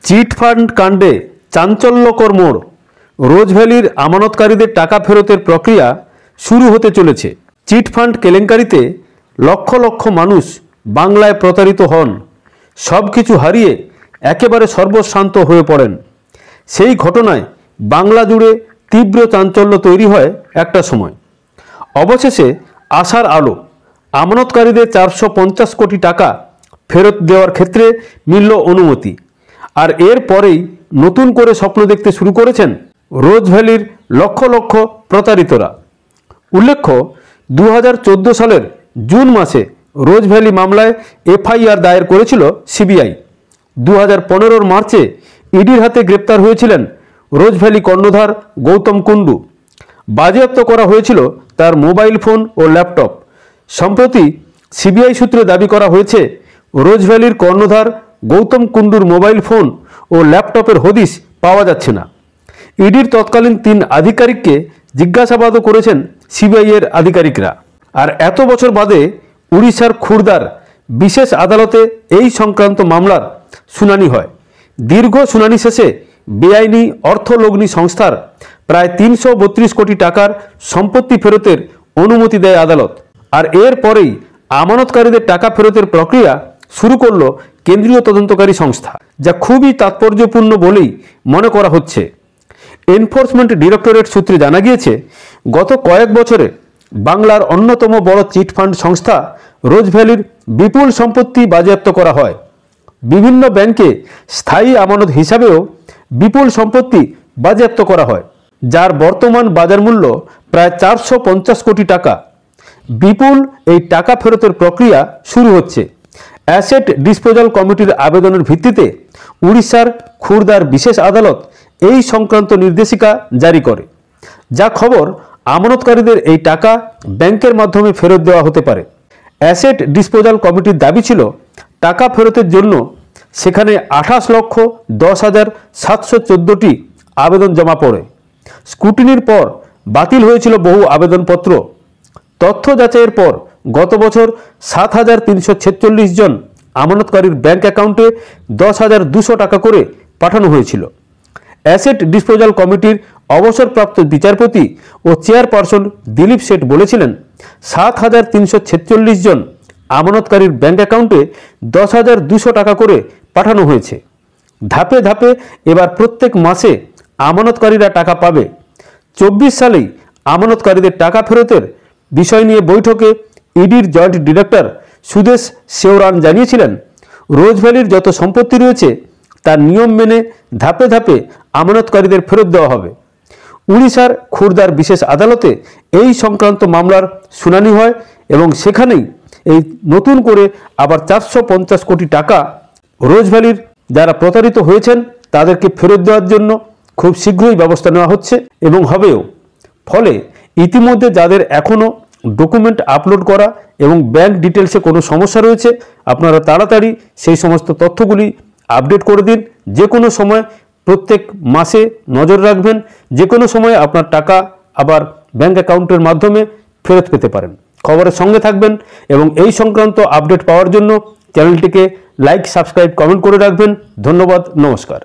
Chit fund কাণ্ডে চাঞ্চল্যকর মোড়। রোজভ্যালির আমানতকারীদের টাকা ফেরতের প্রক্রিয়া শুরু হতে চলেছে। চিটফান্ড কেলেঙ্কারিতে লক্ষ লক্ষ মানুষ বাংলায় প্রতারিত হন, সব কিছু হারিয়ে একেবারে সর্বশান্ত হয়ে পড়েন। সেই ঘটনায় বাংলা জুড়ে তীব্র চাঞ্চল্য তৈরি হয় একটা সময়। অবশেষে আশার আলো, আমানতকারীদের 450 কোটি টাকা ফেরত দেওয়ার ক্ষেত্রে মিলল অনুমতি। আর এর পরেই নতুন করে স্বপ্ন দেখতে শুরু করেছেন রোজভ্যালির লক্ষ লক্ষ প্রতারিতরা। উল্লেখ্য, 2014 সালের জুন মাসে রোজভ্যালি মামলায় এফআইআর দায়ের করেছিল সিবিআই। 2015 মার্চে ইডির হাতে গ্রেপ্তার হয়েছিলেন রোজভ্যালি কর্ণধার গৌতম কুণ্ডু। বাজেয়াপ্ত করা হয়েছিল তার মোবাইল ফোন ও ল্যাপটপ। সম্প্রতি সিবিআই সূত্রে দাবি করা হয়েছে, রোজভ্যালির কর্ণধার গৌতম কুণ্ডুর মোবাইল ফোন ও ল্যাপটপের হদিশ পাওয়া যাচ্ছে না। ইডির তৎকালীন 3 আধিকারিককে জিজ্ঞাসাবাদও করেছেন সিবিআই এর আধিকারিকরা। আর এত বছর বাদে উড়িষ্যার খুরদার বিশেষ আদালতে এই সংক্রান্ত মামলার শুনানি হয়। দীর্ঘ শুনানি শেষে বেআইনি অর্থলগ্নি সংস্থার প্রায় 332 কোটি টাকার সম্পত্তি ফেরতের অনুমতি দেয় আদালত। আর এর পরেই আমানতকারীদের টাকা ফেরতের প্রক্রিয়া শুরু করল কেন্দ্রীয় তদন্তকারী সংস্থা, যা খুবই তাৎপর্যপূর্ণ বলেই মনে করা হচ্ছে। এনফোর্সমেন্ট ডিরেক্টরেট সূত্রে জানা গিয়েছে, গত কয়েক বছরে বাংলার অন্যতম বড় চিটফান্ড সংস্থা রোজভ্যালির বিপুল সম্পত্তি বাজেয়াপ্ত করা হয়। বিভিন্ন ব্যাংকে স্থায়ী আমানত হিসাবেও বিপুল সম্পত্তি বাজেয়াপ্ত করা হয়, যার বর্তমান বাজার মূল্য প্রায় 450 কোটি টাকা। বিপুল এই টাকা ফেরতের প্রক্রিয়া শুরু হচ্ছে। অ্যাসেট ডিসপোজাল কমিটির আবেদনের ভিত্তিতে উড়িষ্যার খুরদার বিশেষ আদালত এই সংক্রান্ত নির্দেশিকা জারি করে। যা খবর, আমানতকারীদের এই টাকা ব্যাংকের মাধ্যমে ফেরত দেওয়া হতে পারে। অ্যাসেট ডিসপোজাল কমিটির দাবি ছিল, টাকা ফেরতের জন্য সেখানে 28,10,714টি আবেদন জমা পড়ে। স্ক্রুটিনির পর বাতিল হয়েছিল বহু আবেদনপত্র। তথ্য যাচাইয়ের পর গত বছর 7,346 জন আমানতকারীর ব্যাংক অ্যাকাউন্টে 10,200 টাকা করে পাঠানো হয়েছিল। অ্যাসেট ডিসপোজাল কমিটির অবসরপ্রাপ্ত বিচারপতি ও চেয়ারপারসন দিলীপ শেঠ বলেছিলেন, 7,346 জন আমানতকারীর ব্যাংক অ্যাকাউন্টে 10,200 টাকা করে পাঠানো হয়েছে। ধাপে ধাপে এবার প্রত্যেক মাসে আমানতকারীরা টাকা পাবে। 24 সালেই আমানতকারীদের টাকা ফেরতের বিষয় নিয়ে বৈঠকে ইডির জয়েন্ট ডিরেক্টর সুদেশ সেওরান জানিয়েছিলেন, রোজভ্যালির যত সম্পত্তি রয়েছে তার নিয়ম মেনে ধাপে ধাপে আমানতকারীদের ফেরত দেওয়া হবে। উড়িষ্যার খুরদার বিশেষ আদালতে এই সংক্রান্ত মামলার শুনানি হয় এবং সেখানেই এই নতুন করে আবার 450 কোটি টাকা রোজভ্যালির যারা প্রতারিত হয়েছেন তাদেরকে ফেরত দেওয়ার জন্য খুব শীঘ্রই ব্যবস্থা নেওয়া হচ্ছে এবং হবেও। ফলে ইতিমধ্যে যাদের এখনও ডকুমেন্ট আপলোড করা এবং ব্যাংক ডিটেলসে কোনো সমস্যা রয়েছে, আপনারা তাড়াতাড়ি সেই সমস্ত তথ্যগুলি আপডেট করে দিন। যে কোনো সময় প্রত্যেক মাসে নজর রাখবেন, যে কোনো সময় আপনার টাকা আবার ব্যাংক অ্যাকাউন্টের মাধ্যমে ফেরত পেতে পারেন। খবরের সঙ্গে থাকবেন এবং এই সংক্রান্ত আপডেট পাওয়ার জন্য চ্যানেলটিকে লাইক, সাবস্ক্রাইব, কমেন্ট করে রাখবেন। ধন্যবাদ, নমস্কার।